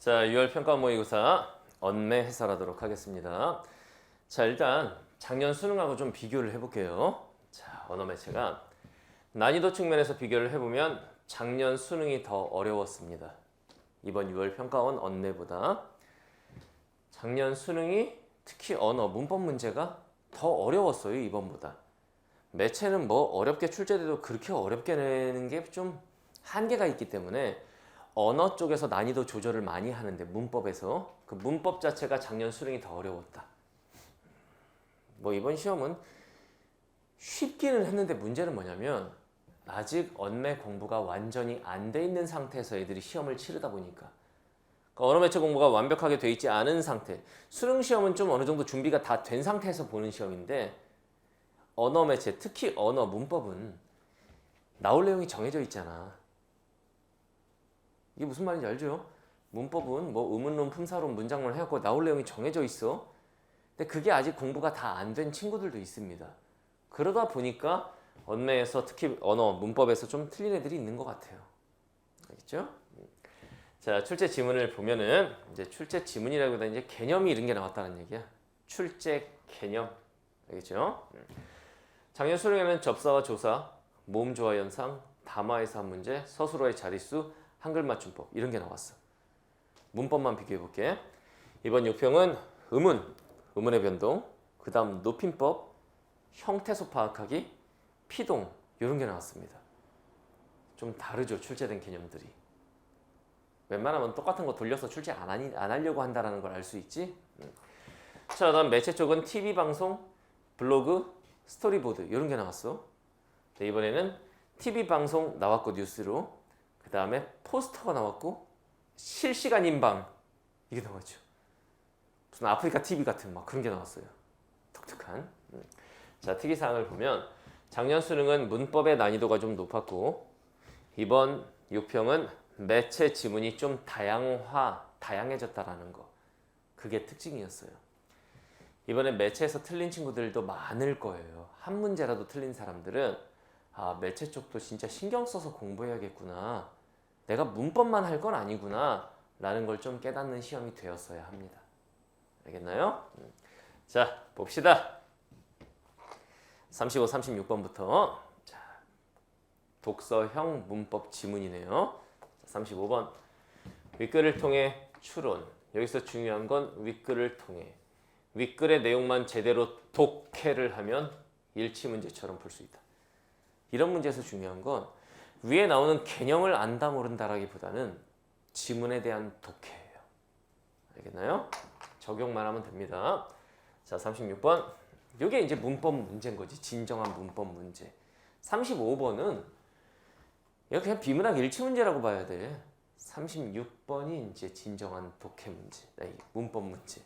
자, 6월 평가 모의고사 언매 해설하도록 하겠습니다. 자, 일단 작년 수능하고 좀 비교를 해볼게요. 자, 언어 매체가 난이도 측면에서 비교를 해보면 작년 수능이 더 어려웠습니다. 이번 6월 평가원 언매보다 작년 수능이 특히 언어, 문법 문제가 더 어려웠어요, 이번보다. 매체는 뭐 어렵게 출제돼도 그렇게 어렵게 내는 게 좀 한계가 있기 때문에 언어 쪽에서 난이도 조절을 많이 하는데 문법에서 그 문법 자체가 작년 수능이 더 어려웠다. 뭐 이번 시험은 쉽기는 했는데 문제는 뭐냐면 아직 언매 공부가 완전히 안 돼 있는 상태에서 애들이 시험을 치르다 보니까 언어 매체 공부가 완벽하게 돼 있지 않은 상태. 수능 시험은 좀 어느 정도 준비가 다 된 상태에서 보는 시험인데 언어 매체, 특히 언어 문법은 나올 내용이 정해져 있잖아. 이게 무슨 말인지 알죠? 문법은 뭐 의문론, 품사론, 문장론 해갖고 나올 내용이 정해져 있어. 근데 그게 아직 공부가 다 안 된 친구들도 있습니다. 그러다 보니까 언매에서 특히 언어, 문법에서 좀 틀린 애들이 있는 것 같아요. 알겠죠? 자, 출제 지문을 보면은 이제 출제 지문이라기보다 이제 개념이 이런 게 나왔다는 얘기야. 출제 개념. 알겠죠? 작년 수능에는 접사와 조사, 모음 조화 현상, 담화에서 한 문제, 서술어의 자릿수, 한글 맞춤법 이런 게 나왔어. 문법만 비교해 볼게. 이번 요평은 의문, 의문의 변동, 그 다음 높임법, 형태소 파악하기, 피동 이런 게 나왔습니다. 좀 다르죠, 출제된 개념들이. 웬만하면 똑같은 거 돌려서 출제 안 하려고 한다는 걸 알 수 있지. 자, 그다음 매체 쪽은 TV 방송, 블로그, 스토리보드 이런 게 나왔어. 네, 이번에는 TV 방송 나왔고 뉴스로, 그 다음에 포스터가 나왔고 실시간 인방 이게 나왔죠. 무슨 아프리카 TV 같은 막 그런 게 나왔어요. 독특한. 자, 특이사항을 보면 작년 수능은 문법의 난이도가 좀 높았고 이번 요평은 매체 지문이 좀 다양해졌다라는 거. 그게 특징이었어요. 이번에 매체에서 틀린 친구들도 많을 거예요. 한 문제라도 틀린 사람들은 아, 매체 쪽도 진짜 신경 써서 공부해야겠구나. 내가 문법만 할 건 아니구나. 라는 걸 좀 깨닫는 시험이 되었어야 합니다. 알겠나요? 자, 봅시다. 35, 36번부터. 자, 독서형 문법 지문이네요. 35번. 윗글을 통해 추론. 여기서 중요한 건 윗글을 통해. 윗글의 내용만 제대로 독해를 하면 일치 문제처럼 풀 수 있다. 이런 문제에서 중요한 건 위에 나오는 개념을 안다 모른다라기보다는 지문에 대한 독해예요. 알겠나요? 적용만 하면 됩니다. 자, 36번. 이게 이제 문법 문제인 거지. 진정한 문법 문제. 35번은 이거 그냥 비문학 일치 문제라고 봐야 돼. 36번이 이제 진정한 독해 문제. 문법 문제.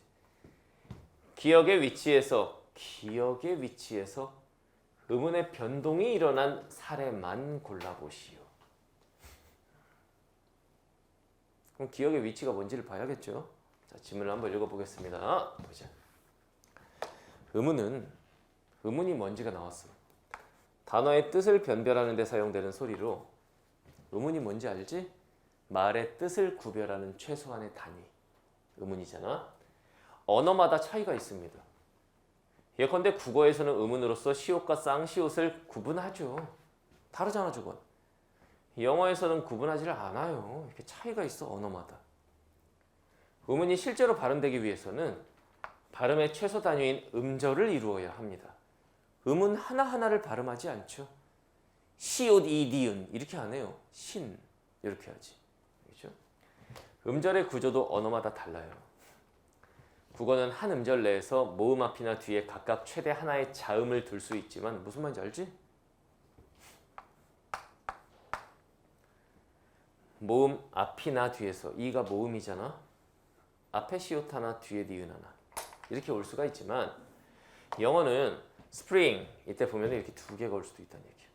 기억의 위치에서 의문의 변동이 일어난 사례만 골라보시오. 그럼 기억의 위치가 뭔지를 봐야겠죠. 자, 지문을 한번 읽어보겠습니다. 보자. 의문이 뭔지가 나왔어. 단어의 뜻을 변별하는 데 사용되는 소리로 의문이 뭔지 알지? 말의 뜻을 구별하는 최소한의 단위. 의문이잖아. 언어마다 차이가 있습니다. 예컨대 국어에서는 의문으로서 시옷과 쌍시옷을 구분하죠. 다르잖아, 저건. 영어에서는 구분하지를 않아요. 이렇게 차이가 있어, 언어마다. 의문이 실제로 발음되기 위해서는 발음의 최소 단위인 음절을 이루어야 합니다. 음은 하나하나를 발음하지 않죠. 시옷, 이, 니은 이렇게 안 해요. 신 이렇게 하지. 그렇죠? 음절의 구조도 언어마다 달라요. 국어는 한 음절 내에서 모음 앞이나 뒤에 각각 최대 하나의 자음을 둘 수 있지만 무슨 말인지 알지? 모음 앞이나 뒤에서 이가 모음이잖아. 앞에 시옷 하나 뒤에 니은 하나 이렇게 올 수가 있지만 영어는 스프링 이때 보면 이렇게 두 개가 올 수도 있다는 얘기야.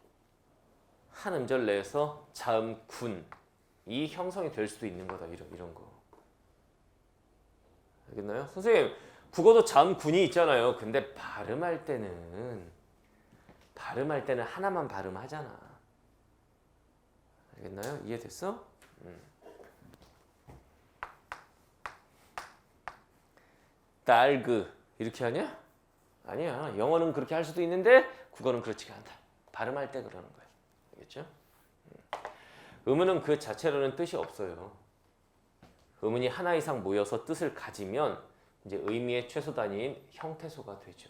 한 음절 내에서 자음 군 이 형성이 될 수도 있는 거다. 이런 거. 알겠나요? 선생님, 국어도 자음군이 있잖아요. 근데 발음할 때는 하나만 발음하잖아. 알겠나요? 이해됐어? 달그 이렇게 하냐? 아니야. 영어는 그렇게 할 수도 있는데 국어는 그렇지가 않다. 발음할 때 그러는 거야. 알겠죠? 의문은 그 자체로는 뜻이 없어요. 의문이 하나 이상 모여서 뜻을 가지면 이제 의미의 최소 단위인 형태소가 되죠.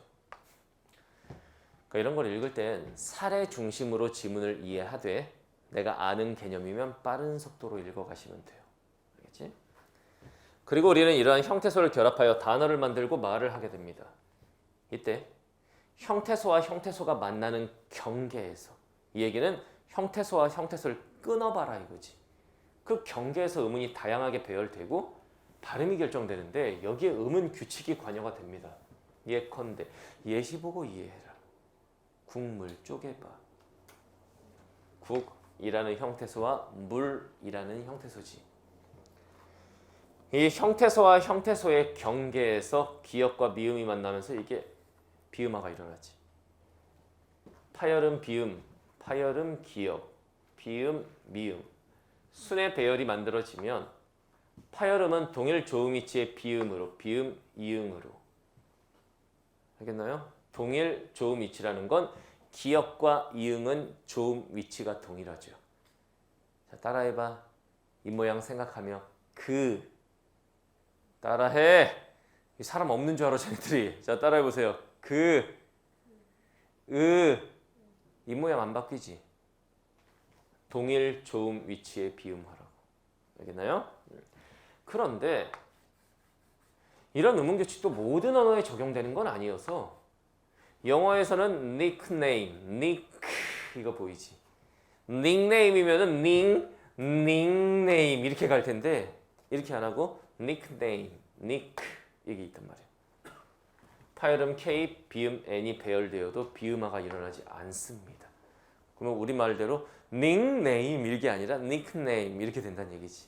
그러니까 이런 걸 읽을 땐 사례 중심으로 지문을 이해하되 내가 아는 개념이면 빠른 속도로 읽어가시면 돼요. 알겠지? 그리고 우리는 이러한 형태소를 결합하여 단어를 만들고 말을 하게 됩니다. 이때 형태소와 형태소가 만나는 경계에서 이 얘기는 형태소와 형태소를 끊어봐라 이거지. 그 경계에서 의문이 다양하게 배열되고 발음이 결정되는데 여기에 의문 규칙이 관여가 됩니다. 예컨대 예시 보고 이해해라. 국물 쪼개봐. 국이라는 형태소와 물이라는 형태소지. 이 형태소와 형태소의 경계에서 기역과 미음이 만나면서 이게 비음화가 일어나지. 파열음 비음, 파열음 기역, 비음 미음. 순의 배열이 만들어지면 파열음은 동일 조음 위치의 비음으로, 비음 이응으로. 알겠나요? 동일 조음 위치라는 건 기역과 이응은 조음 위치가 동일하죠. 자, 따라해봐. 이 모양 생각하며 그 따라해. 사람 없는 줄 알아 쟤네들이. 자, 따라해보세요. 이 모양 안 바뀌지. 동일 조음 위치의 비음화라고. 알겠나요? 그런데 이런 의문 규칙도 모든 언어에 적용되는 건 아니어서 영어에서는 nickname, 이거 보이지? 닉네임이면은 닉네임 이렇게 갈 텐데 이렇게 안 하고 nickname, 이게 있단 말이에요. 파열음 K, 비음 N이 배열되어도 비음화가 일어나지 않습니다. 그러면 우리말대로 닉네임 이게 아니라 nickname 이렇게 된다는 얘기지.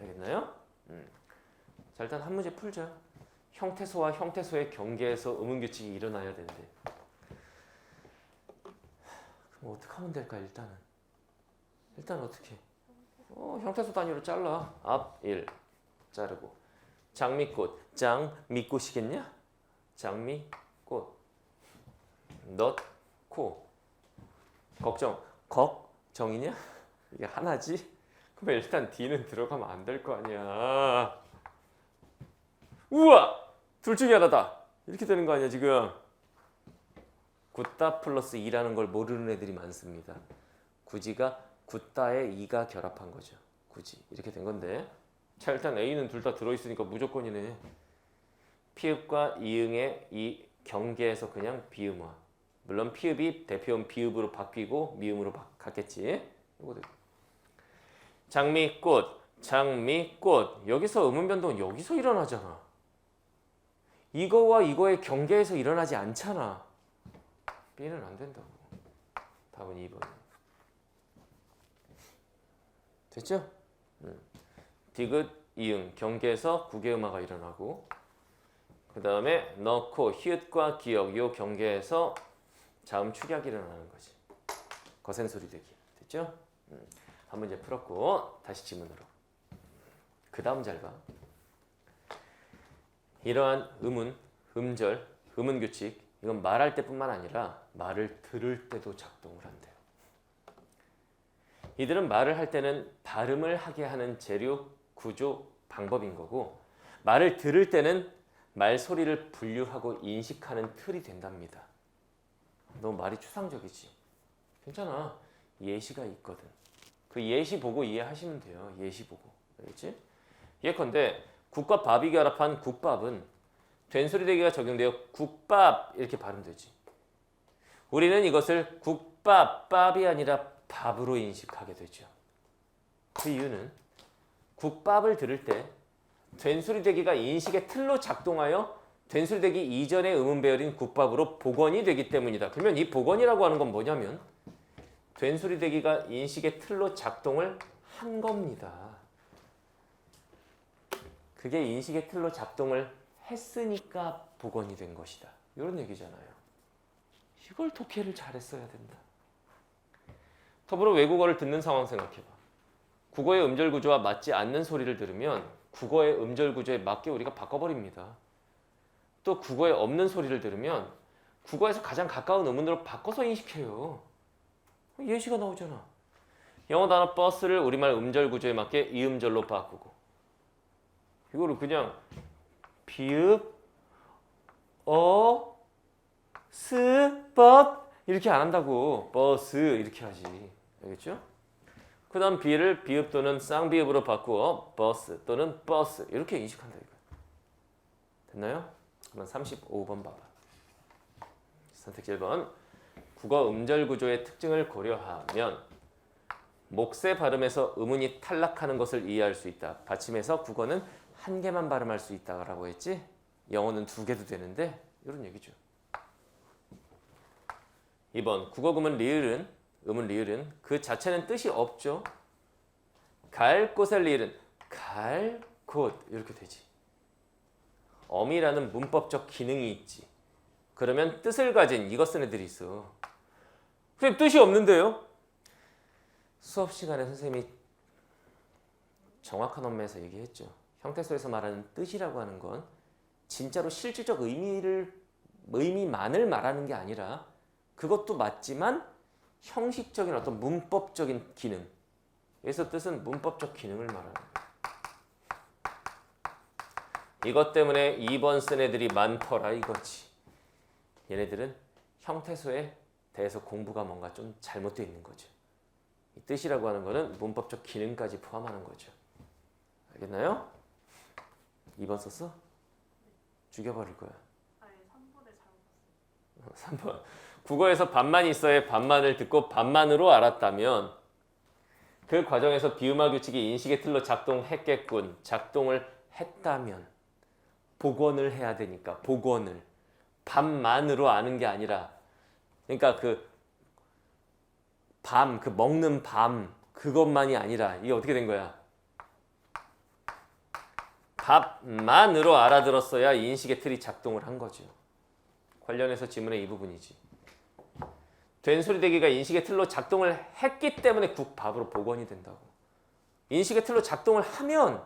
알겠나요? 자, 일단 한 문제 풀자. 형태소와 형태소의 경계에서 의문규칙이 일어나야 되는데 그럼 어떻게 하면 될까 일단은? 일단 어떻게? 형태소 단위로 잘라. 앞 1 자르고 장미꽃, 장미꽃이겠냐? 장미꽃 넣고 걱정, 걱정이냐? 이게 하나지? 그럼 일단 D는 들어가면 안 될 거 아니야. 우와! 둘 중에 하나다. 이렇게 되는 거 아니야 지금. 굿다 플러스 2라는 걸 모르는 애들이 많습니다. 구지가 굿다에 2가 결합한 거죠. 구지 이렇게 된 건데 자 일단 A는 둘 다 들어있으니까 무조건이네. 피읍과 이응의 이 경계에서 그냥 비음화. 물론 피읍이 대표음 비읍으로 바뀌고 미음으로 갔겠지. 장미꽃, 장미꽃. 여기서 의문 변동은 여기서 일어나잖아. 이거와 이거의 경계에서 일어나지 않잖아. B는 안 된다고. 답은 2번. 됐죠? 디귿, 이응, 경계에서 구개음화가 일어나고 그 다음에 넣고 히읗과 기역 요 경계에서 자음 축약이 일어나는 거지. 거센 소리 되기. 됐죠? 한 문제 풀었고 다시 지문으로. 그 다음 잘 봐. 이러한 의문, 음절, 의문 규칙 이건 말할 때뿐만 아니라 말을 들을 때도 작동을 한대요. 이들은 말을 할 때는 발음을 하게 하는 재료, 구조, 방법인 거고 말을 들을 때는 말소리를 분류하고 인식하는 틀이 된답니다. 너무 말이 추상적이지? 괜찮아. 예시가 있거든. 그 예시 보고 이해하시면 돼요. 예시 보고. 알겠지? 예컨대 국과 밥이 결합한 국밥은 된소리 대기가 적용되어 국밥 이렇게 발음되지. 우리는 이것을 국밥, 밥이 아니라 밥으로 인식하게 되죠. 그 이유는 국밥을 들을 때 된소리 대기가 인식의 틀로 작동하여 된소리 대기 이전의 음운 배열인 국밥으로 복원이 되기 때문이다. 그러면 이 복원이라고 하는 건 뭐냐면 된소리 대기가 인식의 틀로 작동을 한 겁니다. 그게 인식의 틀로 작동을 했으니까 복원이 된 것이다. 이런 얘기잖아요. 이걸 독해를 잘했어야 된다. 더불어 외국어를 듣는 상황 생각해봐. 국어의 음절 구조와 맞지 않는 소리를 들으면 국어의 음절 구조에 맞게 우리가 바꿔버립니다. 또 국어에 없는 소리를 들으면 국어에서 가장 가까운 음운으로 바꿔서 인식해요. 예시가 나오잖아. 영어 단어 버스를 우리말 음절 구조에 맞게 이음절로 바꾸고 이거를 그냥 비읍, 스, but 이렇게 안 한다고. 버스 이렇게 하지. 알겠죠? 그 다음 B를 비읍 또는 쌍비읍으로 바꾸어 버스 또는 버스 이렇게 인식한다 이거. 됐나요? 그럼 35번 봐봐. 선택지 1번. 국어 음절 구조의 특징을 고려하면 목세 발음에서 음운이 탈락하는 것을 이해할 수 있다. 받침에서 국어는 한 개만 발음할 수 있다라고 했지? 영어는 두 개도 되는데 이런 얘기죠. 2번. 국어음은 리을은 음은 리을은 그 자체는 뜻이 없죠. 갈 곳의 리을은 갈 곳 이렇게 되지. 어미라는 문법적 기능이 있지. 그러면 뜻을 가진 이거 쓴 애들이 있어. 근데 뜻이 없는데요? 수업 시간에 선생님이 정확한 언매에서 얘기했죠. 형태소에서 말하는 뜻이라고 하는 건 진짜로 실질적 의미만을 말하는 게 아니라 그것도 맞지만 형식적인 어떤 문법적인 기능. 그래서 뜻은 문법적 기능을 말하는 거예요. 이것 때문에 2번 쓴 애들이 많더라 이거지. 얘네들은 형태소에 대해서 공부가 뭔가 좀 잘못되어 있는 거죠. 이 뜻이라고 하는 거는 문법적 기능까지 포함하는 거죠. 알겠나요? 2번 썼어? 죽여버릴 거야. 아예 3번에 잘못 봤어요. 3번. 국어에서 반만 있어야 반만을 듣고 반만으로 알았다면 그 과정에서 비음화 규칙이 인식의 틀로 작동했겠군. 작동을 했다면 복원을 해야 되니까 복원을 밤만으로 아는 게 아니라 그러니까 그 먹는 밤 그것만이 아니라 이게 어떻게 된 거야? 밥만으로 알아들었어야 인식의 틀이 작동을 한 거죠. 관련해서 지문의 이 부분이지. 된소리대기가 인식의 틀로 작동을 했기 때문에 국밥으로 복원이 된다고. 인식의 틀로 작동을 하면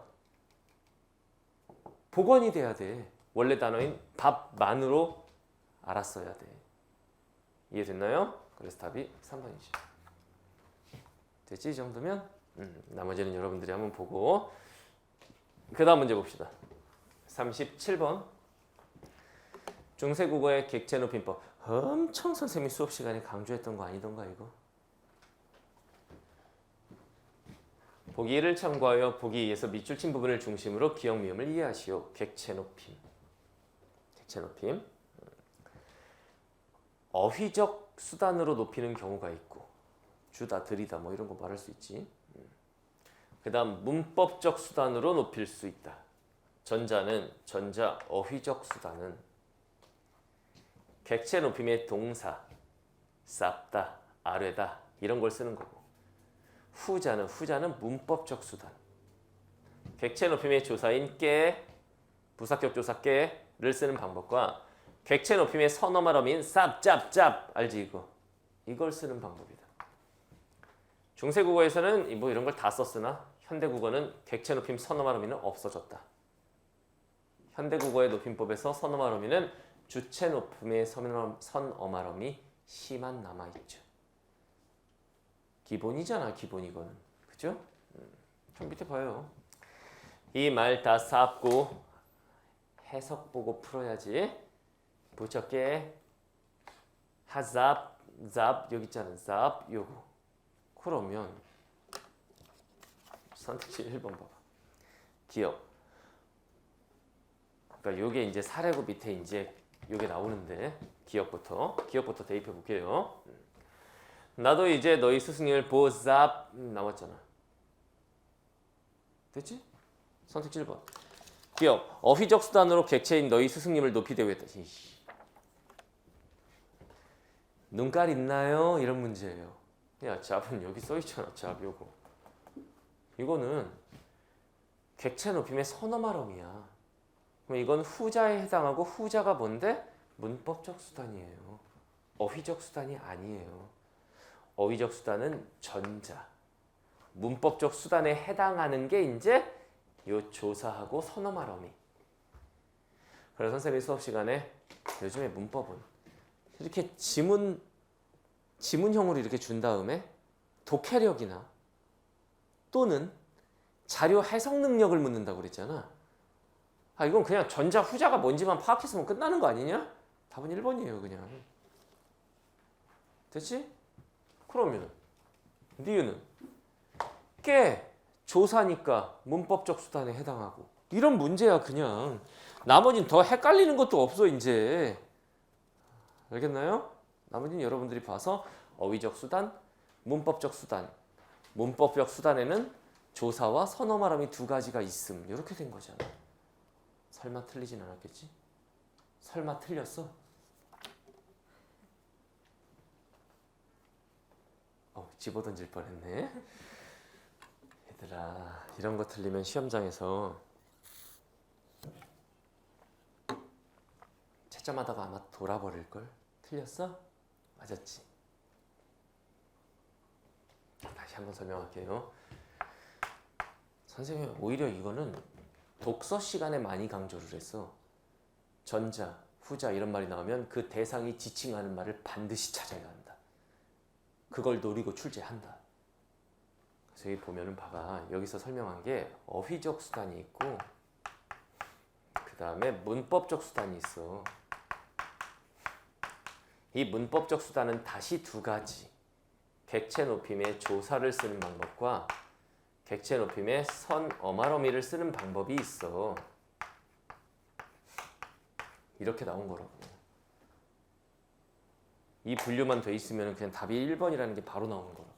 복원이 돼야 돼. 원래 단어인 밥만으로 알았어야 돼. 이해됐나요? 그래서 답이 3번이지. 됐지? 이 정도면? 나머지는 여러분들이 한번 보고 그 다음 문제 봅시다. 37번. 중세국어의 객체 높임법. 엄청 선생님이 수업 시간에 강조했던 거 아니던가 이거? 보기 1을 참고하여 보기 2에서 밑줄 친 부분을 중심으로 기억 미음을 이해하시오. 객체 높임. 객체 높임. 어휘적 수단으로 높이는 경우가 있고 주다, 들이다 뭐 이런 거 말할 수 있지. 그 다음 문법적 수단으로 높일 수 있다. 전자, 어휘적 수단은 객체 높임의 동사, 쌉다, 아뢰다 이런 걸 쓰는 거고 후자는 문법적 수단. 객체 높임의 조사인 깨, 부사격 조사 깨를 쓰는 방법과 객체 높임의 선어말어민 쌉, 짭 알지 이거? 이걸 쓰는 방법이다. 중세국어에서는 뭐 이런 걸 다 썼으나 현대국어는 객체 높임 선어말어민은 없어졌다. 현대국어의 높임법에서 선어말어민은 주체 높임의 선어말어미 시만 남아있죠. 기본이잖아 기본 이거는. 그죠? 좀 밑에 봐요. 이 말 다 쌉고 해석 보고 풀어야지. 부쩍게 하잡, 잡 여기 있잖아. 잡 요거. 그러면 선택지 1번 봐봐. 기억. 그러니까 요게 이제 사례구 밑에 이제 요게 나오는데 기억부터 대입해 볼게요. 나도 이제 너희 스승님을 보잡 나왔잖아. 됐지? 선택지 1번. 기억. 어휘적 수단으로 객체인 너희 스승님을 높이 대우했다. 눈깔 있나요? 이런 문제예요. 야, 잡은 여기 써있잖아. 잡 요거. 이거는 객체 높임의 선어말어미야. 그럼 이건 후자에 해당하고 후자가 뭔데? 문법적 수단이에요. 어휘적 수단이 아니에요. 어휘적 수단은 전자. 문법적 수단에 해당하는 게 이제 요 조사하고 선어말어미. 그래서 선생님이 수업 시간에 요즘에 문법은 이렇게 지문형으로 이렇게 준 다음에 독해력이나 또는 자료 해석 능력을 묻는다고 그랬잖아. 아, 이건 그냥 전자 후자가 뭔지만 파악했으면 끝나는 거 아니냐? 답은 1번이에요, 그냥. 됐지? 그러면 니은은 꽤 조사니까 문법적 수단에 해당하고 이런 문제야 그냥. 나머지는 더 헷갈리는 것도 없어 이제. 알겠나요? 나머지는 여러분들이 봐서 어휘적 수단, 문법적 수단. 문법적 수단에는 조사와 선어 말함이 두 가지가 있음. 이렇게 된 거잖아. 설마 틀리진 않았겠지? 설마 틀렸어? 집어던질 뻔했네. 얘들아, 이런 거 틀리면 시험장에서 채점하다가 아마 돌아버릴걸? 틀렸어? 맞았지? 다시 한번 설명할게요. 선생님이 오히려 이거는 독서 시간에 많이 강조를 했어. 전자, 후자 이런 말이 나오면 그 대상이 지칭하는 말을 반드시 찾아야 한다. 그걸 노리고 출제한다. 그래서 여기 보면은 봐봐. 여기서 설명한 게 어휘적 수단이 있고 그 다음에 문법적 수단이 있어. 이 문법적 수단은 다시 두 가지. 객체 높임의 조사를 쓰는 방법과 객체 높임의 선 어말어미를 쓰는 방법이 있어. 이렇게 나온 거라고. 이 분류만 돼 있으면 그냥 답이 1번이라는 게 바로 나오는 거라고.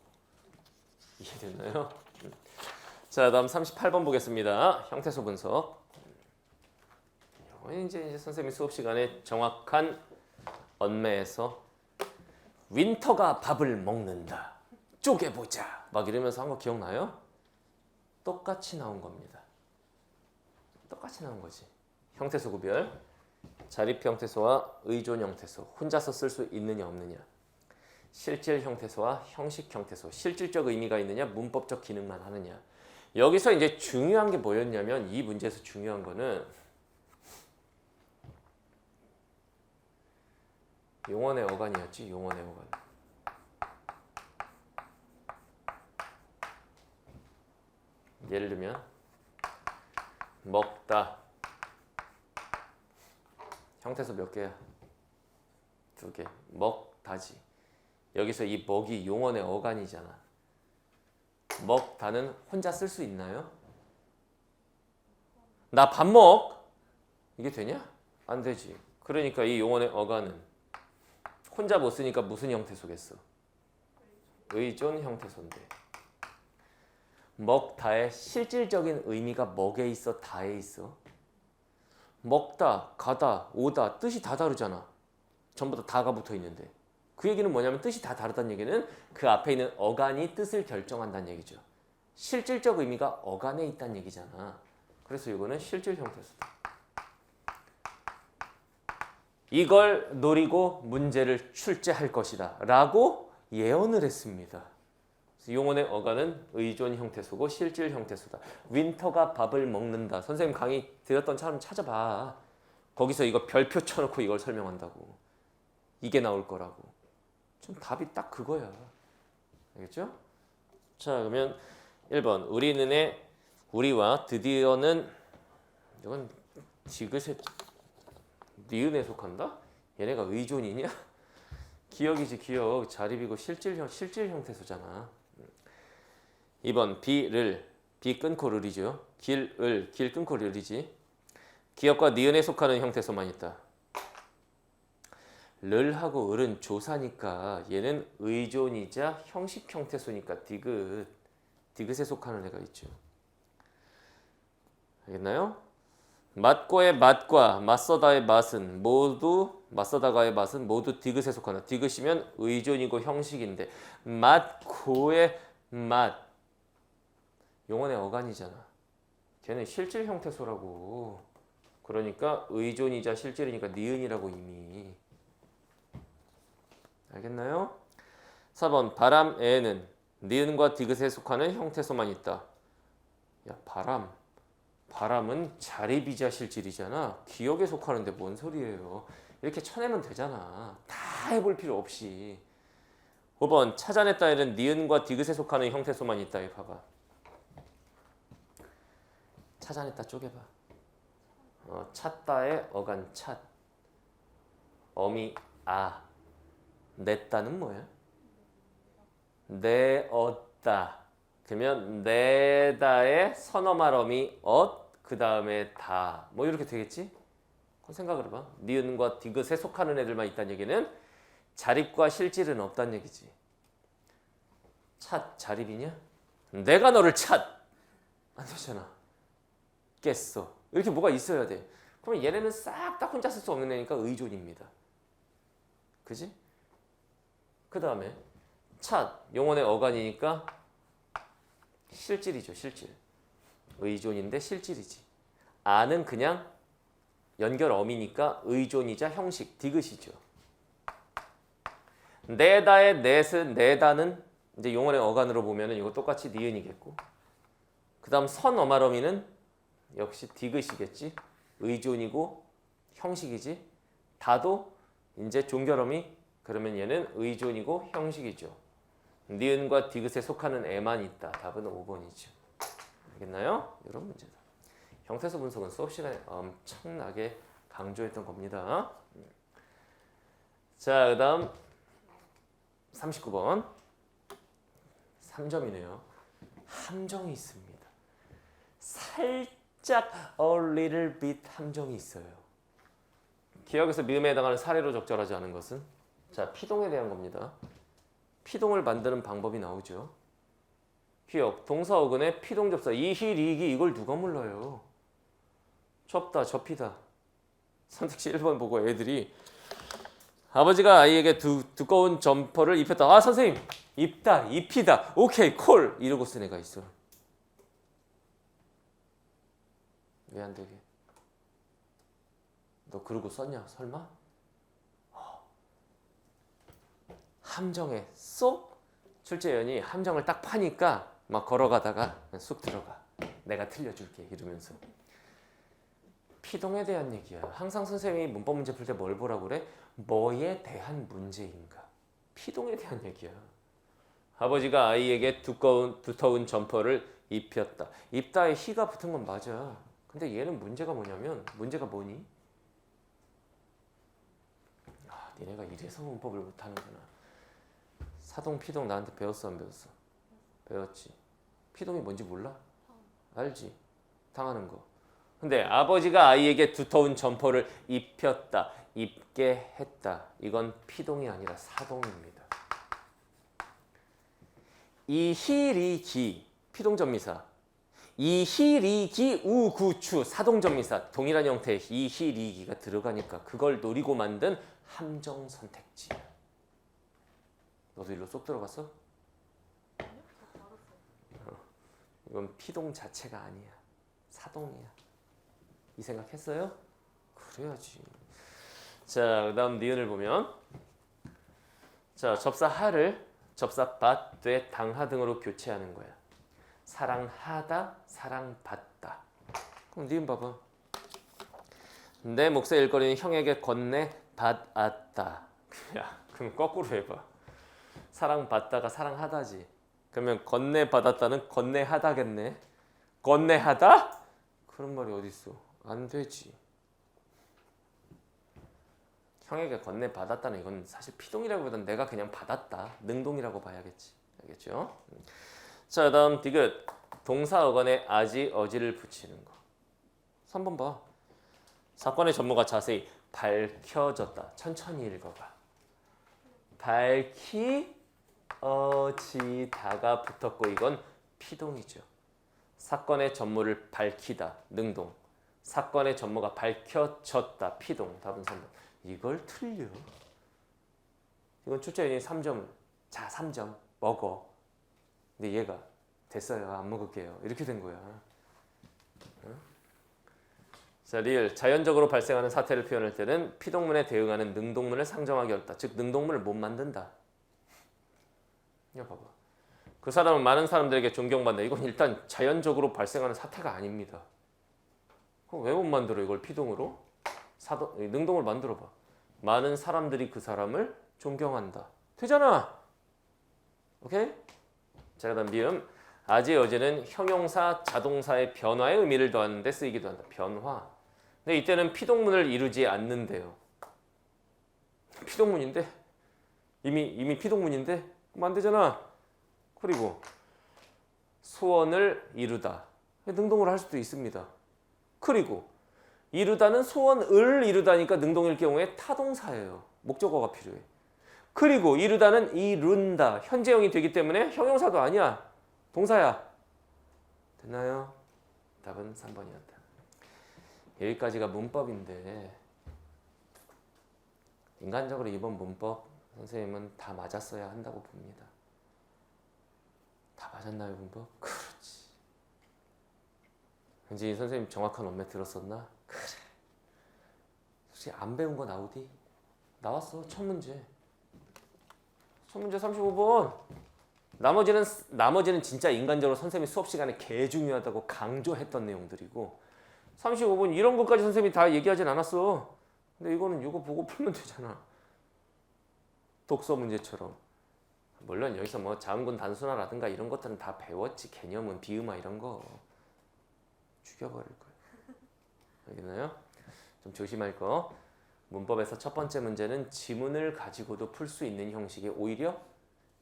이해됐나요? 자, 다음 38번 보겠습니다. 형태소 분석. 이제 선생님 수업 시간에 정확한 언매에서 윈터가 밥을 먹는다. 쪼개보자. 막 이러면서 한 거 기억나요? 똑같이 나온 겁니다. 똑같이 나온 거지. 형태소 구별. 자립 형태소와 의존 형태소. 혼자서 쓸 수 있느냐 없느냐. 실질 형태소와 형식 형태소. 실질적 의미가 있느냐 문법적 기능만 하느냐. 여기서 이제 중요한 게 뭐였냐면 이 문제에서 중요한 거는 용언의 어간이었지. 용언의 어간. 예를 들면 먹다. 형태소 몇 개야? 2개. 먹다지. 여기서 이 먹이 용언의 어간이잖아. 먹다는 혼자 쓸 수 있나요? 나 밥 먹. 이게 되냐? 안 되지. 그러니까 이 용언의 어간은 혼자 못 쓰니까 무슨 형태소겠어? 의존 형태소인데. 먹다의 실질적인 의미가 먹에 있어? 다에 있어? 먹다, 가다, 오다 뜻이 다 다르잖아. 전부 다 다가 붙어 있는데. 그 얘기는 뭐냐면 뜻이 다 다르다는 얘기는 그 앞에 있는 어간이 뜻을 결정한다는 얘기죠. 실질적 의미가 어간에 있다는 얘기잖아. 그래서 이거는 실질 형태소다. 이걸 노리고 문제를 출제할 것이다 라고 예언을 했습니다. 용언의 어간은 의존 형태소고 실질 형태소다. 윈터가 밥을 먹는다. 선생님 강의 드렸던 사람 찾아봐. 거기서 이거 별표 쳐놓고 이걸 설명한다고. 이게 나올 거라고. 좀 답이 딱 그거야. 알겠죠? 자, 그러면 1번 우리는의 우리와 드디어는 이건 디귿에 니은에 속한다? 얘네가 의존이냐? 기억이지 기억. 자립이고 실질 형태소잖아. 2번 비를 비 끊고 르이죠. 길을 길 끊고 르이지. 기억과 니은에 속하는 형태소만 있다. 를하고 을은 조사니까 얘는 의존이자 형식 형태소니까 디귿에 속하는 애가 있죠. 알겠나요? 맞고의 맛과 맞서다의 맛은 모두 맞서다가의 맛은 모두 디귿에 속한다. 디귿이면 의존이고 형식인데 맞고의 맛 용언의 어간이잖아. 걔는 실질 형태소라고. 그러니까 의존이자 실질이니까 니은이라고 이미. 알겠나요? 4번 바람에는 니은과 디귿에 속하는 형태소만 있다. 야 바람 바람은 자리비자 실질이잖아. 기억에 속하는데 뭔 소리예요. 이렇게 쳐내면 되잖아. 다 해볼 필요 없이. 5번 찾아냈다에는 니은과 디귿에 속하는 형태소만 있다. 이 봐봐. 찾아냈다 쪼개봐. 찾다의 어간 찾. 어미 아. 냈다는 뭐야? 내었다. 그러면 내다의 선어말 어미 그 다음에 다. 뭐 이렇게 되겠지? 그럼 생각을 해봐. 니은과 디귿에 속하는 애들만 있다는 얘기는 자립과 실질은 없다는 얘기지. 찾 자립이냐? 내가 너를 찾. 안 되잖아. 깼어. 이렇게 뭐가 있어야 돼. 그러면 얘네는 싹 다 혼자 쓸 수 없는 애니까 의존입니다. 그지? 그 다음에 찾 용언의 어간이니까 실질이죠. 실질. 의존인데 실질이지. 아는 그냥 연결 어미니까 의존이자 형식 디귿이죠. 내다의 넷은 내다는 이제 용언의 어간으로 보면은 이거 똑같이 니은이겠고. 그다음 선 어말어미는 역시 디귿이겠지. 의존이고 형식이지. 다도 이제 종결어미 그러면 얘는 의존이고 형식이죠. 니은과 디귿에 속하는 애만 있다. 답은 5번이죠. 알겠나요? 이런 문제다. 형태소 분석은 수업 시간에 엄청나게 강조했던 겁니다. 자, 그다음 39번 3점이네요. 함정이 있습니다. 살짝 a little bit 함정이 있어요. 기억에서 미음에 해당하는 사례로 적절하지 않은 것은? 자, 피동에 대한 겁니다. 피동을 만드는 방법이 나오죠. 기억, 동사 어근에 피동 접사, 이희, 리기 이걸 누가 몰라요? 접다, 접히다. 선택지 1번 보고 애들이 아버지가 아이에게 두꺼운 점퍼를 입혔다. 아 선생님, 입다, 입히다. 오케이, 콜 이러고 쓴 애가 있어. 왜 안 되게? 너 그러고 썼냐? 설마? 함정에 쏙 출제위원이 함정을 딱 파니까 막 걸어가다가 쑥 들어가. 내가 틀려줄게 이러면서. 피동에 대한 얘기야. 항상 선생님이 문법 문제 풀 때 뭘 보라고 그래? 뭐에 대한 문제인가? 피동에 대한 얘기야. 아버지가 아이에게 두터운 점퍼를 입혔다. 입다에 희가 붙은 건 맞아. 근데 얘는 문제가 뭐냐면 문제가 뭐니? 아, 니네가 이래서 문법을 못하는구나. 사동, 피동 나한테 배웠어 안 배웠어? 배웠지. 피동이 뭔지 몰라? 알지. 당하는 거. 근데 아버지가 아이에게 두터운 점퍼를 입혔다. 입게 했다. 이건 피동이 아니라 사동입니다. 이희리기 피동전미사. 이희리기 우구추 사동전미사. 동일한 형태의 이희리기가 들어가니까 그걸 노리고 만든 함정 선택지. 너도 일로 쏙 들어갔어? 이건 피동 자체가 아니야. 사동이야. 이 생각했어요? 그래야지. 자, 그다음 니은을 보면 자, 접사 하를 접사 받, 되, 당하 등으로 교체하는 거야. 사랑하다, 사랑받다. 그럼 니은 봐봐. 내 몫의 일거리는 형에게 건네 받았다. 야, 그럼 거꾸로 해봐. 사랑받다가 사랑하다지. 그러면 건네 받았다는 건네하다겠네. 건네하다? 그런 말이 어딨어? 안 되지. 형에게 건네 받았다는 이건 사실 피동이라기보다는 내가 그냥 받았다. 능동이라고 봐야겠지. 알겠죠? 자, 다음 디귿. 동사 어간에 아지, 어지를 붙이는 거. 3번 봐. 사건의 전모가 자세히 밝혀졌다. 천천히 읽어봐. 밝히어지다가 붙었고 이건 피동이죠. 사건의 전모를 밝히다. 능동. 사건의 전모가 밝혀졌다. 피동. 답은 3번. 이걸 틀려. 이건 출제인이 3점. 자, 3점. 먹어. 근데 얘가 됐어요. 안 먹을게요. 이렇게 된 거야. 응? 자, 리을. 자연적으로 발생하는 사태를 표현할 때는 피동문에 대응하는 능동문을 상정하기 어렵다. 즉 능동문을 못 만든다. 이거 봐봐. 그 사람은 많은 사람들에게 존경받는다. 이건 일단 자연적으로 발생하는 사태가 아닙니다. 왜 못 만들어 이걸 피동으로? 능동을 만들어봐. 많은 사람들이 그 사람을 존경한다. 되잖아. 오케이? 자, 그다음 미음. 아재 어제는 형용사 자동사의 변화의 의미를 더하는데 쓰이기도 한다. 변화. 근데 이때는 피동문을 이루지 않는데요. 피동문인데 이미 피동문인데 그럼 안 되잖아. 그리고 소원을 이루다. 능동으로 할 수도 있습니다. 그리고 이루다는 소원을 이루다니까 능동일 경우에 타동사예요. 목적어가 필요해. 그리고 이루다는 이룬다. 현재형이 되기 때문에 형용사도 아니야. 동사야. 됐나요? 답은 3번이었다. 여기까지가 문법인데 인간적으로 이번 문법 선생님은 다 맞았어야 한다고 봅니다. 다 맞았나요, 문법? 그렇지. 왠지 선생님 정확한 원매 들었었나? 그래. 솔직히 안 배운 거 나오디? 나왔어. 첫 문제. 첫 문제 35번. 나머지는 진짜 인간적으로 선생님이 수업 시간에 개 중요하다고 강조했던 내용들이고 35번 이런 것까지 선생님이 다 얘기하진 않았어. 근데 이거는 이거 보고 풀면 되잖아. 독서 문제처럼. 물론 여기서 뭐 자음군 단순화라든가 이런 것들은 다 배웠지. 개념은 비음화 이런 거. 죽여버릴 거예요. 알겠나요? 좀 조심할 거. 문법에서 첫 번째 문제는 지문을 가지고도 풀 수 있는 형식이 오히려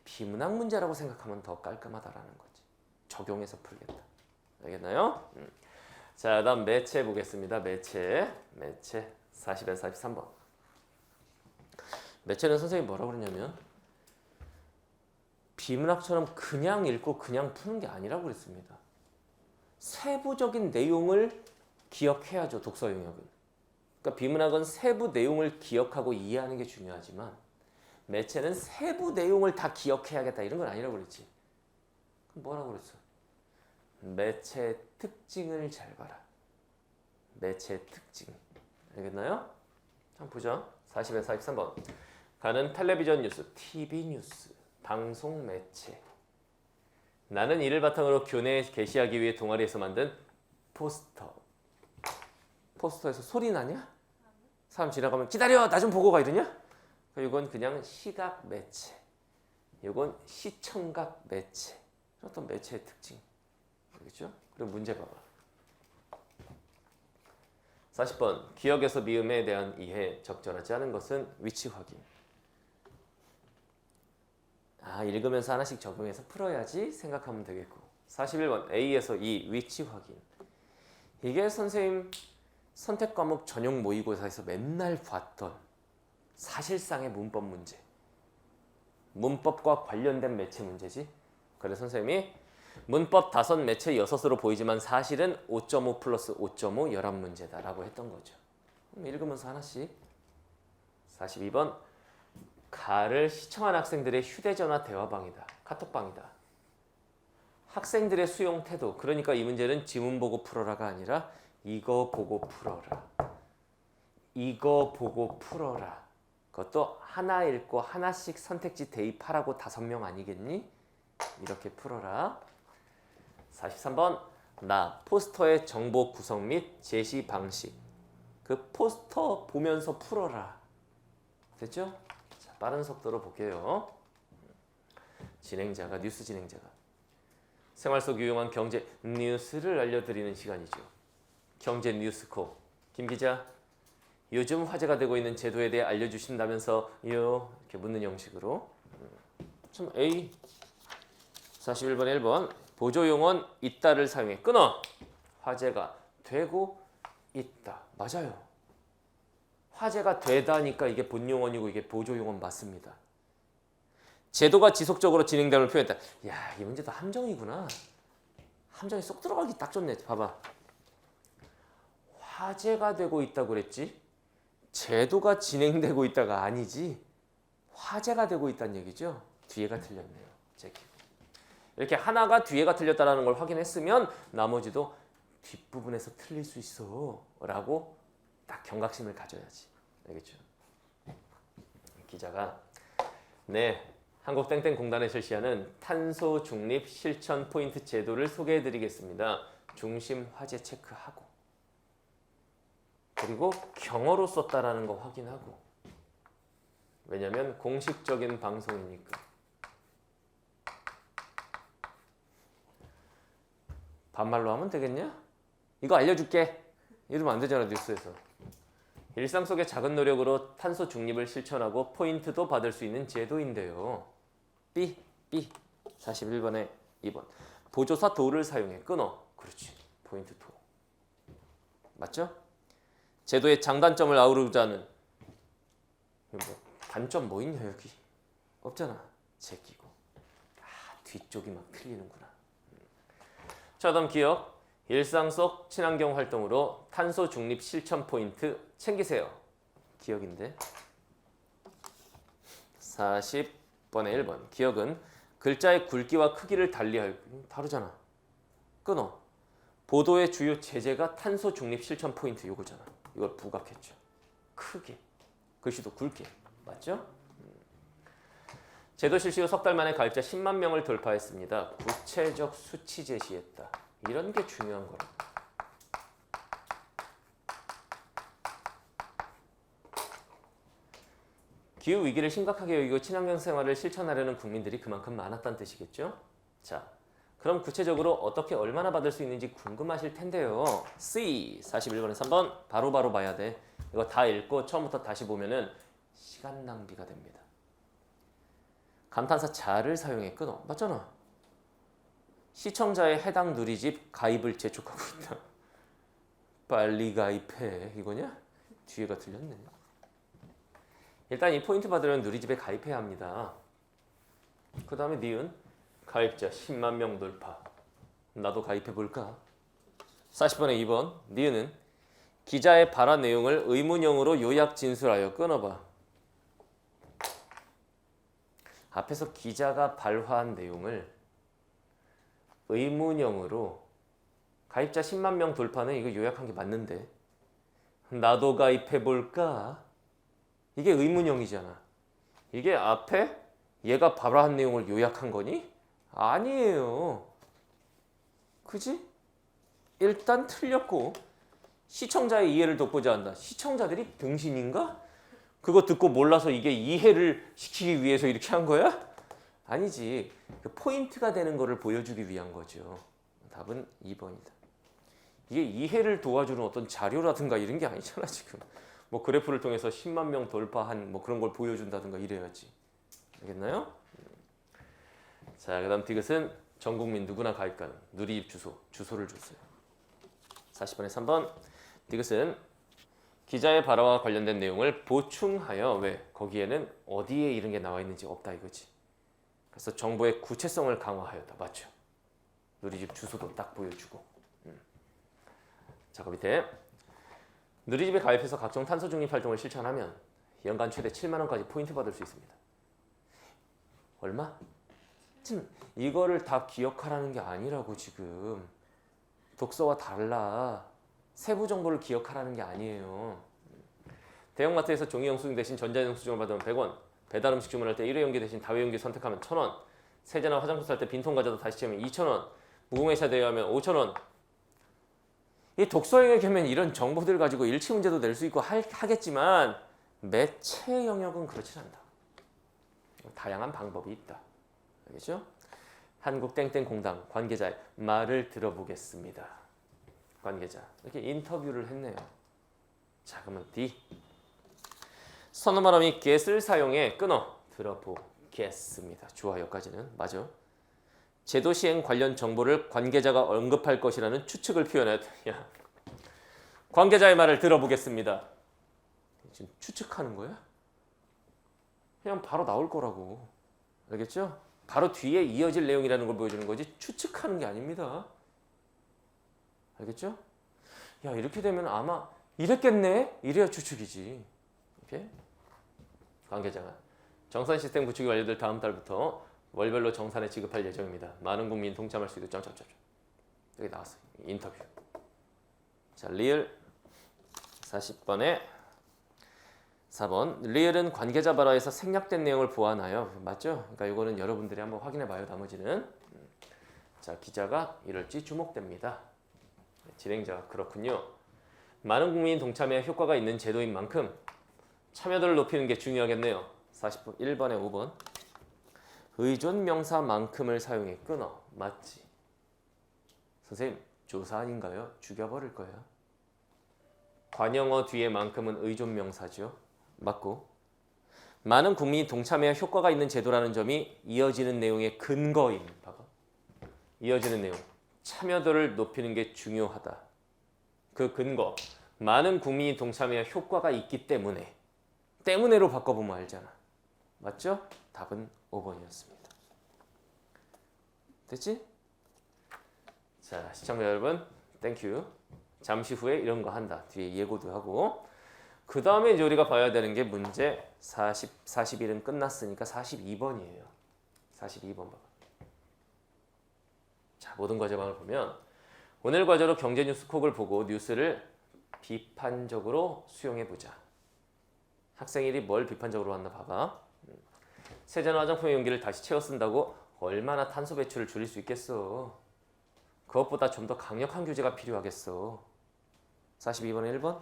비문학 문제라고 생각하면 더 깔끔하다라는 거지. 적용해서 풀겠다. 알겠나요? 자, 다음 매체 보겠습니다. 매체 40에서 43번. 매체는 선생님이 뭐라고 그랬냐면 비문학처럼 그냥 읽고 그냥 푸는 게 아니라고 그랬습니다. 세부적인 내용을 기억해야죠. 독서 영역은. 그러니까 비문학은 세부 내용을 기억하고 이해하는 게 중요하지만 매체는 세부 내용을 다 기억해야겠다 이런 건 아니라고 그랬지. 그럼 뭐라고 그랬어? 매체의 특징을 잘 봐라. 매체의 특징. 알겠나요? 한번 보자. 40에서 43번. 가는 텔레비전 뉴스, TV 뉴스, 방송 매체. 나는 이를 바탕으로 교내에 게시하기 위해 동아리에서 만든 포스터. 포스터에서 소리 나냐? 사람 지나가면 기다려! 나 좀 보고 가 이러냐? 이건 그냥 시각 매체. 이건 시청각 매체. 어떤 매체의 특징. 알겠죠? 그리고 문제 봐봐. 40번. 기억에서 미음에 대한 이해. 적절하지 않은 것은 위치 확인. 읽으면서 하나씩 적용해서 풀어야지 생각하면 되겠고. 41번. A에서 E. 위치 확인. 이게 선생님 선택 과목 전용 모의고사에서 맨날 봤던 사실상의 문법 문제. 문법과 관련된 매체 문제지. 그래서 선생님이 문법 5, 매체 6으로 보이지만 사실은 5.5 플러스 5.5 11문제다라고 했던 거죠. 읽으면서 하나씩. 42번. 가를 시청한 학생들의 휴대전화 대화방이다. 카톡방이다. 학생들의 수용 태도. 그러니까 이 문제는 지문 보고 풀어라가 아니라 이거 보고 풀어라. 이거 보고 풀어라. 그것도 하나 읽고 하나씩 선택지 대입하라고 5명 아니겠니? 이렇게 풀어라. 43번. 나 포스터의 정보 구성 및 제시 방식. 그 포스터 보면서 풀어라. 됐죠? 자, 빠른 속도로 볼게요. 진행자가 뉴스 진행자가 생활 속 유용한 경제 뉴스를 알려드리는 시간이죠. 경제 뉴스코. 김 기자. 요즘 화제가 되고 있는 제도에 대해 알려주신다면서요. 이렇게 묻는 형식으로. 좀 A. 41번 1번. 보조용언 있다를 사용해 끊어. 화제가 되고 있다. 맞아요. 화제가 되다니까 이게 본용언이고 이게 보조용언 맞습니다. 제도가 지속적으로 진행됨을 표현했다. 야, 이 문제도 함정이구나. 함정이 쏙 들어가기 딱 좋네. 봐봐. 화제가 되고 있다고 그랬지. 제도가 진행되고 있다가 아니지. 화제가 되고 있다는 얘기죠. 뒤에가 틀렸네요. 제끼고. 이렇게 하나가 뒤에가 틀렸다는 걸 확인했으면 나머지도 뒷부분에서 틀릴 수 있어 라고 딱 경각심을 가져야지. 알겠죠? 기자가 한국땡땡공단에 실시하는 탄소 중립 실천 포인트 제도를 소개해 드리겠습니다. 중심 화제 체크하고. 그리고 경어로 썼다라는 거 확인하고. 왜냐면 공식적인 방송이니까. 반말로 하면 되겠냐? 이거 알려줄게. 이러면 안 되잖아, 뉴스에서. 일상 속의 작은 노력으로 탄소 중립을 실천하고 포인트도 받을 수 있는 제도인데요. B. 41번에 2번. 보조사 도를 사용해 끊어. 그렇지. 포인트 도. 맞죠? 제도의 장단점을 아우르고자 하는. 뭐 단점 뭐 있냐 여기? 없잖아. 제끼고. 뒤쪽이 막 틀리는구나. 자, 다음 기억. 일상 속 친환경 활동으로 탄소 중립 실천 포인트 챙기세요. 기억인데. 40번에 1번. 기억은 글자의 굵기와 크기를 달리할. 다르잖아. 끊어. 보도의 주요 제재가 탄소 중립 실천 포인트 요거잖아. 이걸 부각했죠. 크게. 글씨도 굵게. 맞죠? 제도 실시 후 석 달 만에 가입자 10만 명을 돌파했습니다. 구체적 수치 제시했다. 이런 게 중요한 거라. 기후 위기를 심각하게 여기고 친환경 생활을 실천하려는 국민들이 그만큼 많았다는 뜻이겠죠? 자, 그럼 구체적으로 어떻게 얼마나 받을 수 있는지 궁금하실 텐데요. C 41번에 3번 바로바로 봐야 돼. 이거 다 읽고 처음부터 다시 보면은 시간 낭비가 됩니다. 감탄사 자를 사용해 끊어. 맞잖아. 시청자의 해당 누리집 가입을 재촉하고 있다. 빨리 가입해. 이거냐? 뒤에가 틀렸네. 일단 이 포인트 받으려면 누리집에 가입해야 합니다. 그 다음에 니은 가입자 10만 명 돌파. 나도 가입해볼까? 40번에 2번 니은은 기자의 발화 내용을 의문형으로 요약 진술하여 끊어봐. 앞에서 기자가 발화한 내용을 의문형으로 가입자 10만 명 돌파는 이거 요약한 게 맞는데 나도 가입해볼까? 이게 의문형이잖아. 이게 앞에 얘가 발화한 내용을 요약한 거니? 아니에요. 그지? 일단 틀렸고 시청자의 이해를 돋보자 한다. 시청자들이 병신인가? 그거 듣고 몰라서 이게 이해를 시키기 위해서 이렇게 한 거야? 아니지. 그 포인트가 되는 거를 보여주기 위한 거죠. 답은 2번이다. 이게 이해를 도와주는 어떤 자료라든가 이런 게 아니잖아 지금. 뭐 그래프를 통해서 10만 명 돌파한 뭐 그런 걸 보여준다든가 이래야지. 알겠나요? 자, 그다음 디귿은 전 국민 누구나 가입 가능. 누리집 주소를 줬어요. 40번에 3번 디귿은 기자의 발화와 관련된 내용을 보충하여 왜 거기에는 어디에 이런 게 나와 있는지 없다 이거지. 그래서 정보의 구체성을 강화하였다. 맞죠? 누리집 주소도 딱 보여주고. 자, 그 밑에 누리집에 가입해서 각종 탄소 중립 활동을 실천하면 연간 최대 7만 원까지 포인트 받을 수 있습니다. 얼마? 이거를 다 기억하라는 게 아니라고 지금. 독서와 달라. 세부 정보를 기억하라는 게 아니에요. 대형마트에서 종이 영수증 대신 전자영수증을 받으면 100원. 배달 음식 주문할 때 일회용기 대신 다회용기 선택하면 1,000원. 세제나 화장품 살 때 빈통 가져다 다시 채우면 2,000원. 무공해사 대여하면 5,000원. 이 독서행위 겸엔 이런 정보들 가지고 일치 문제도 낼 수 있고 하겠지만 매체 영역은 그렇지 않다. 다양한 방법이 있다. 알겠죠? 한국 땡땡공당 관계자의 말을 들어보겠습니다. 관계자 이렇게 인터뷰를 했네요. 자, 그러면 D 선어말함이 get을 사용해 끊어 들어보겠습니다. 좋아요까지는 맞아. 제도 시행 관련 정보를 관계자가 언급할 것이라는 추측을 표현했다. 야, 관계자의 말을 들어보겠습니다. 지금 추측하는 거야? 그냥 바로 나올 거라고. 알겠죠? 바로 뒤에 이어질 내용이라는 걸 보여주는 거지 추측하는 게 아닙니다. 알겠죠? 야, 이렇게 되면 아마 이랬겠네? 이래야 추측이지. 이렇게 관계자가 정산 시스템 구축이 완료될 다음 달부터 월별로 정산에 지급할 예정입니다. 많은 국민이 동참할 수 있도록 점점점. 여기 나왔어요. 인터뷰. 자, 리을 40번에 4번 리을은 관계자 발화에서 생략된 내용을 보완하여 맞죠? 그러니까 이거는 여러분들이 한번 확인해 봐요. 나머지는 자, 기자가 이럴지 주목됩니다. 진행자가 그렇군요. 많은 국민이 동참해야 효과가 있는 제도인 만큼 참여도를 높이는 게 중요하겠네요. 1번에 5번. 의존 명사만큼을 사용해 끊어. 맞지? 선생님 조사 아닌가요? 죽여버릴 거야. 관용어 뒤에 만큼은 의존 명사죠. 맞고. 많은 국민이 동참해야 효과가 있는 제도라는 점이 이어지는 내용의 근거임. 봐봐. 이어지는 내용. 참여도를 높이는 게 중요하다. 그 근거. 많은 국민이 동참해야 효과가 있기 때문에. 때문에로 바꿔보면 알잖아. 맞죠? 답은 5번이었습니다. 됐지? 자, 시청자 여러분, 땡큐. 잠시 후에 이런 거 한다. 뒤에 예고도 하고. 그 다음에 이제 우리가 봐야 되는 게 문제 41은 끝났으니까 42번이에요. 42번 봐봐. 자, 모든 과제방을 보면 오늘 과제로 경제 뉴스 콕을 보고 뉴스를 비판적으로 수용해보자. 학생일이 뭘 비판적으로 한다 봐봐. 세제나 화장품의 용기를 다시 채워 쓴다고 얼마나 탄소 배출을 줄일 수 있겠어. 그것보다 좀 더 강력한 규제가 필요하겠어. 42번에 1번.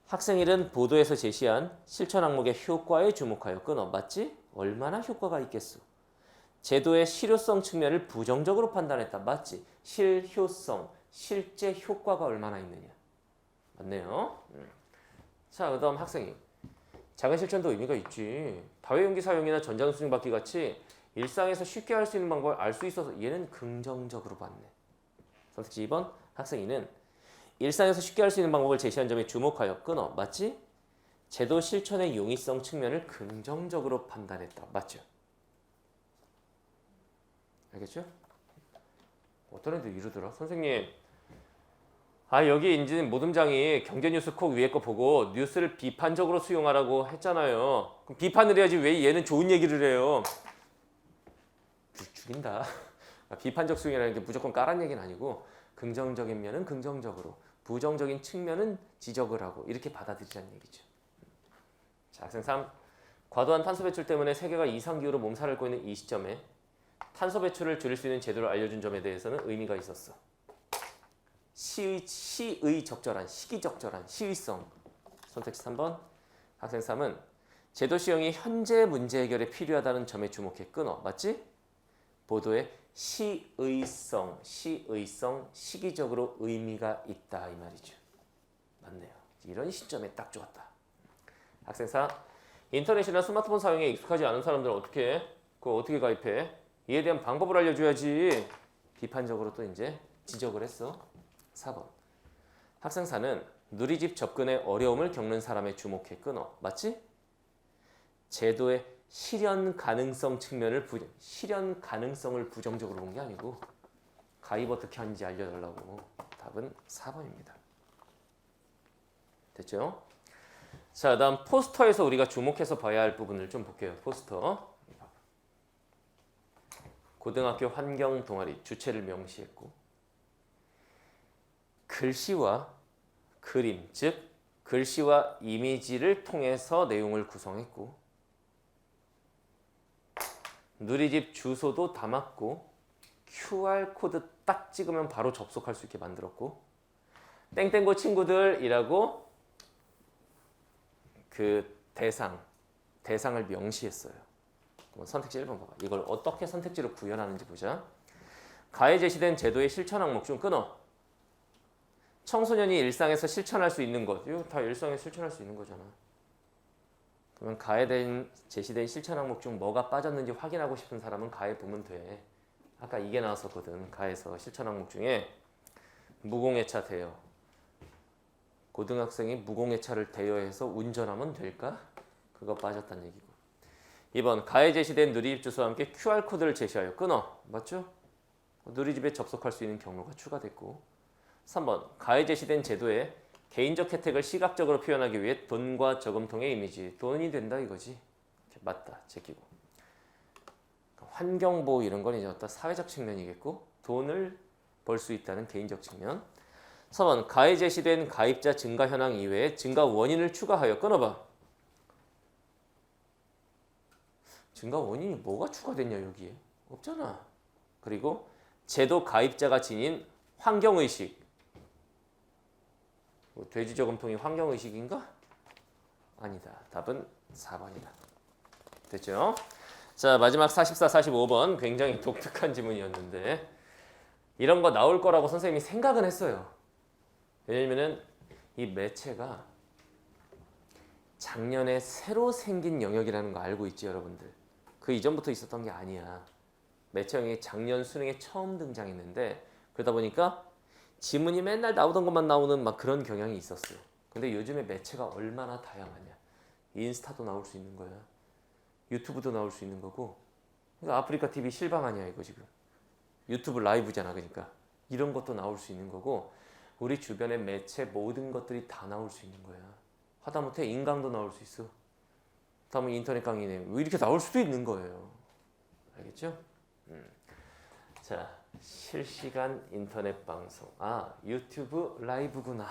학생일은 보도에서 제시한 실천 항목의 효과에 주목하여 끊어. 맞지? 얼마나 효과가 있겠어. 제도의 실효성 측면을 부정적으로 판단했다. 맞지? 실효성, 실제 효과가 얼마나 있느냐. 맞네요. 자, 그 다음 학생이 작은 실천도 의미가 있지. 다회용기 사용이나 전자수증 받기 같이 일상에서 쉽게 할 수 있는 방법을 알 수 있어서 얘는 긍정적으로 봤네. 선택지 2번. 학생이는 일상에서 쉽게 할 수 있는 방법을 제시한 점에 주목하여 끊어. 맞지? 제도 실천의 용이성 측면을 긍정적으로 판단했다. 맞죠? 알겠죠? 어떤 애들 이러더라. 선생님, 여기 이제 모듬장이 경제뉴스 콕 위에 거 보고 뉴스를 비판적으로 수용하라고 했잖아요. 그럼 비판을 해야지 왜 얘는 좋은 얘기를 해요? 죽인다. 비판적 수용이라는 게 무조건 까란 얘기는 아니고 긍정적인 면은 긍정적으로, 부정적인 측면은 지적을 하고 이렇게 받아들이자는 얘기죠. 자, 학생 3. 과도한 탄소 배출 때문에 세계가 이상기후로 몸살을 앓고 있는 이 시점에 탄소 배출을 줄일 수 있는 제도를 알려준 점에 대해서는 의미가 있었어. 시의 적절한, 시기적절한, 시의성. 선택지 3번. 학생 3은 제도 시행이 현재 문제 해결에 필요하다는 점에 주목해 끊어. 맞지? 보도에 시의성, 시기적으로 의미가 있다 이 말이죠. 맞네요. 이런 시점에 딱 좋았다. 학생 4. 인터넷이나 스마트폰 사용에 익숙하지 않은 사람들은 어떻게 해? 그거 어떻게 가입해? 이에 대한 방법을 알려줘야지. 비판적으로 또 이제 지적을 했어. 4번. 학생 4는 누리집 접근에 어려움을 겪는 사람에 주목해 끊어. 맞지? 제도의 실현 가능성 측면을 실현 가능성을 부정적으로 본 게 아니고 가입 어떻게 하는지 알려달라고. 답은 4번입니다. 됐죠? 자, 다음 포스터에서 우리가 주목해서 봐야 할 부분을 좀 볼게요. 포스터. 고등학교 환경 동아리 주체를 명시했고 글씨와 그림, 즉 글씨와 이미지를 통해서 내용을 구성했고 누리집 주소도 담았고 QR코드 딱 찍으면 바로 접속할 수 있게 만들었고 땡땡고 친구들이라고 그 대상을 명시했어요. 선택지 1번 봐봐. 이걸 어떻게 선택지로 구현하는지 보자. 가에 제시된 제도의 실천 항목 중 끊어. 청소년이 일상에서 실천할 수 있는 것. 이거 다 일상에서 실천할 수 있는 거잖아. 그러면 가에 제시된 실천 항목 중 뭐가 빠졌는지 확인하고 싶은 사람은 가에 보면 돼. 아까 이게 나왔었거든. 가에서 실천 항목 중에 무공해차 대여. 고등학생이 무공해차를 대여해서 운전하면 될까? 그거 빠졌다는 얘기고. 2번. 가에 제시된 누리집 주소와 함께 QR코드를 제시하여 끊어. 맞죠? 누리집에 접속할 수 있는 경로가 추가됐고. 3번. 가에 제시된 제도에 개인적 혜택을 시각적으로 표현하기 위해 돈과 저금통의 이미지. 돈이 된다 이거지. 맞다. 제끼고. 환경보호 이런 건 이제 어떤 사회적 측면이겠고 돈을 벌 수 있다는 개인적 측면. 4번. 가에 제시된 가입자 증가 현황 이외에 증가 원인을 추가하여 끊어봐. 증가 원인이 뭐가 추가됐냐 여기에? 없잖아. 그리고 제도 가입자가 지닌 환경의식. 뭐 돼지 저금통이 환경의식인가? 아니다. 답은 4번이다. 됐죠? 자, 마지막 44, 45번 굉장히 독특한 지문이었는데 이런 거 나올 거라고 선생님이 생각은 했어요. 왜냐면은 이 매체가 작년에 새로 생긴 영역이라는 거 알고 있지 여러분들. 그 이전부터 있었던 게 아니야. 매체 영역이 작년 수능에 처음 등장했는데 그러다 보니까 지문이 맨날 나오던 것만 나오는 막 그런 경향이 있었어요. 근데 요즘에 매체가 얼마나 다양하냐. 인스타도 나올 수 있는 거야. 유튜브도 나올 수 있는 거고. 그러니까 아프리카 TV 실방 아니야 이거 지금. 유튜브 라이브잖아. 그러니까 이런 것도 나올 수 있는 거고 우리 주변의 매체 모든 것들이 다 나올 수 있는 거야. 하다못해 인강도 나올 수 있어. 다음은 인터넷 강의네. 뭐 이렇게 나올 수도 있는 거예요. 알겠죠? 자, 실시간 인터넷 방송. 아, 유튜브 라이브구나.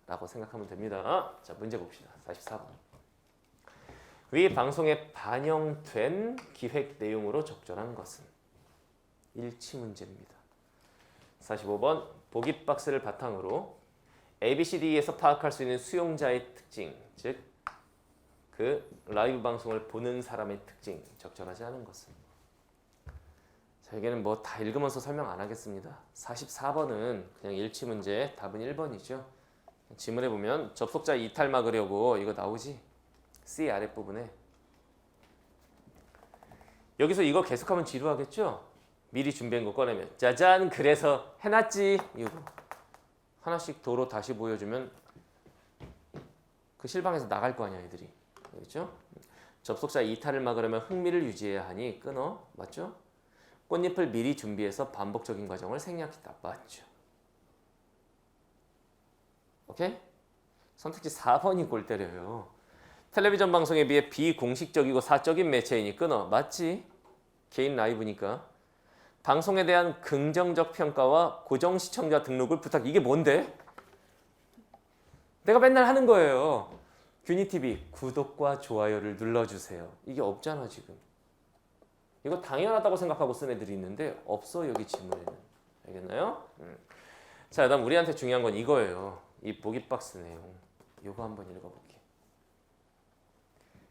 라고 생각하면 됩니다. 자, 문제 봅시다. 44번. 위 방송에 반영된 기획 내용으로 적절한 것은? 일치 문제입니다. 45번. 보기 박스를 바탕으로 ABCD에서 파악할 수 있는 수용자의 특징, 즉 그 라이브 방송을 보는 사람의 특징, 적절하지 않은 것은? 자, 여기는 뭐 다 읽으면서 설명 안 하겠습니다. 44번은 그냥 일치 문제, 답은 1번이죠. 지문에 보면 접속자 이탈 막으려고 이거 나오지? C 아랫부분에. 여기서 이거 계속하면 지루하겠죠? 미리 준비한 거 꺼내면 짜잔 그래서 해놨지 이거 하나씩 도로 다시 보여주면 그 실방에서 나갈 거 아니야 애들이. 그렇죠? 접속자 이탈을 막으려면 흥미를 유지해야 하니 끊어. 맞죠? 꽃잎을 미리 준비해서 반복적인 과정을 생략했다. 맞죠? 오케이? 선택지 4번이 골 때려요. 텔레비전 방송에 비해 비공식적이고 사적인 매체이니 끊어. 맞지? 개인 라이브니까. 방송에 대한 긍정적 평가와 고정 시청자 등록을 부탁. 이게 뭔데? 내가 맨날 하는 거예요. 균이TV 구독과 좋아요를 눌러주세요. 이게 없잖아 지금. 이거 당연하다고 생각하고 쓴 애들이 있는데 없어 여기 지문에는. 알겠나요? 자, 그다음 우리한테 중요한 건 이거예요. 이 보기 박스 내용. 이거 한번 읽어볼게.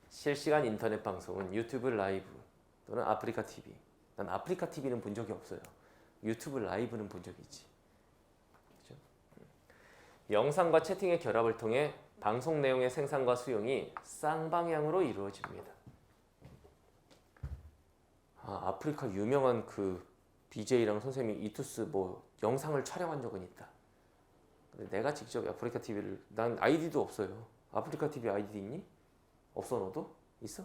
실시간 인터넷 방송은 유튜브 라이브 또는 아프리카 TV. 난 아프리카 TV는 본 적이 없어요. 유튜브 라이브는 본 적이 있지. 그렇죠? 영상과 채팅의 결합을 통해 방송 내용의 생산과 수용이 쌍방향으로 이루어집니다. 아, 아프리카 유명한 그 BJ랑 선생님이 이투스 뭐 영상을 촬영한 적은 있다. 근데 내가 직접 아프리카 TV를 난 아이디도 없어요. 아프리카 TV 아이디 있니? 없어 너도? 있어?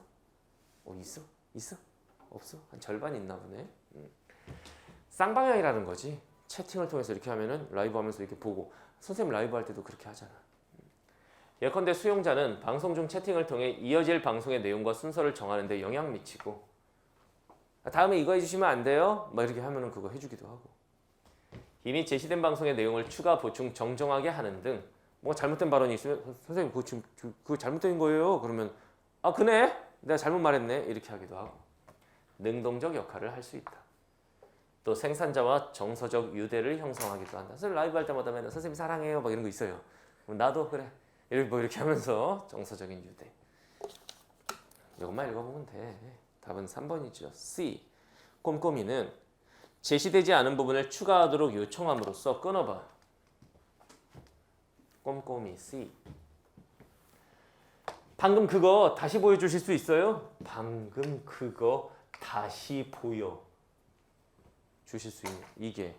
있어? 있어? 없어? 한 절반 있나 보네. 쌍방향이라는 거지. 채팅을 통해서 이렇게 하면은 라이브 하면서 이렇게 보고 선생님 라이브 할 때도 그렇게 하잖아. 예컨대 수용자는 방송 중 채팅을 통해 이어질 방송의 내용과 순서를 정하는 데 영향 미치고 다음에 이거 해주시면 안 돼요? 막 이렇게 하면은 그거 해주기도 하고 이미 제시된 방송의 내용을 추가 보충 정정하게 하는 등 뭔가 잘못된 발언이 있으면 선생님 그거 지금 그거 잘못된 거예요. 그러면 아 그네? 내가 잘못 말했네. 이렇게 하기도 하고 능동적 역할을 할 수 있다. 또 생산자와 정서적 유대를 형성하기도 한다. 선생님 라이브 할 때마다 맨날 선생님 사랑해요 막 이런 거 있어요. 나도 그래. 이렇게 하면서 정서적인 유대. 이것만 읽어보면 돼. 답은 3번이죠. C. 꼼꼼이는 제시되지 않은 부분을 추가하도록 요청함으로써 끊어봐. 꼼꼼이 C. 방금 그거 다시 보여주실 수 있어요? 방금 그거 다시 보여 주실 수 있는 이게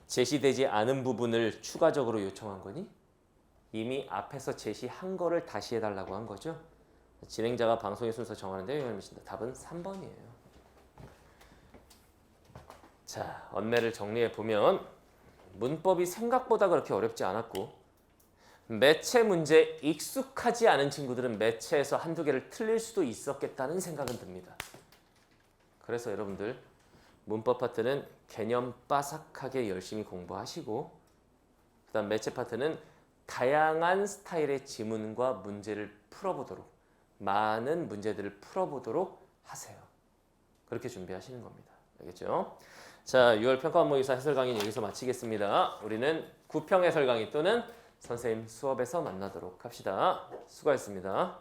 제시되지 않은 부분을 추가적으로 요청한 거니? 이미 앞에서 제시한 거를 다시 해달라고 한 거죠. 진행자가 방송의 순서 정하는데 영향을 미친다. 답은 3번이에요. 자, 언매를 정리해 보면 문법이 생각보다 그렇게 어렵지 않았고 매체 문제에 익숙하지 않은 친구들은 매체에서 한두 개를 틀릴 수도 있었겠다는 생각은 듭니다. 그래서 여러분들 문법 파트는 개념 빠삭하게 열심히 공부하시고 그다음 매체 파트는 다양한 스타일의 지문과 문제를 풀어보도록 많은 문제들을 풀어보도록 하세요. 그렇게 준비하시는 겁니다. 알겠죠? 자, 6월 평가원모의사 해설 강의는 여기서 마치겠습니다. 우리는 구평 해설 강의 또는 선생님 수업에서 만나도록 합시다. 수고하셨습니다.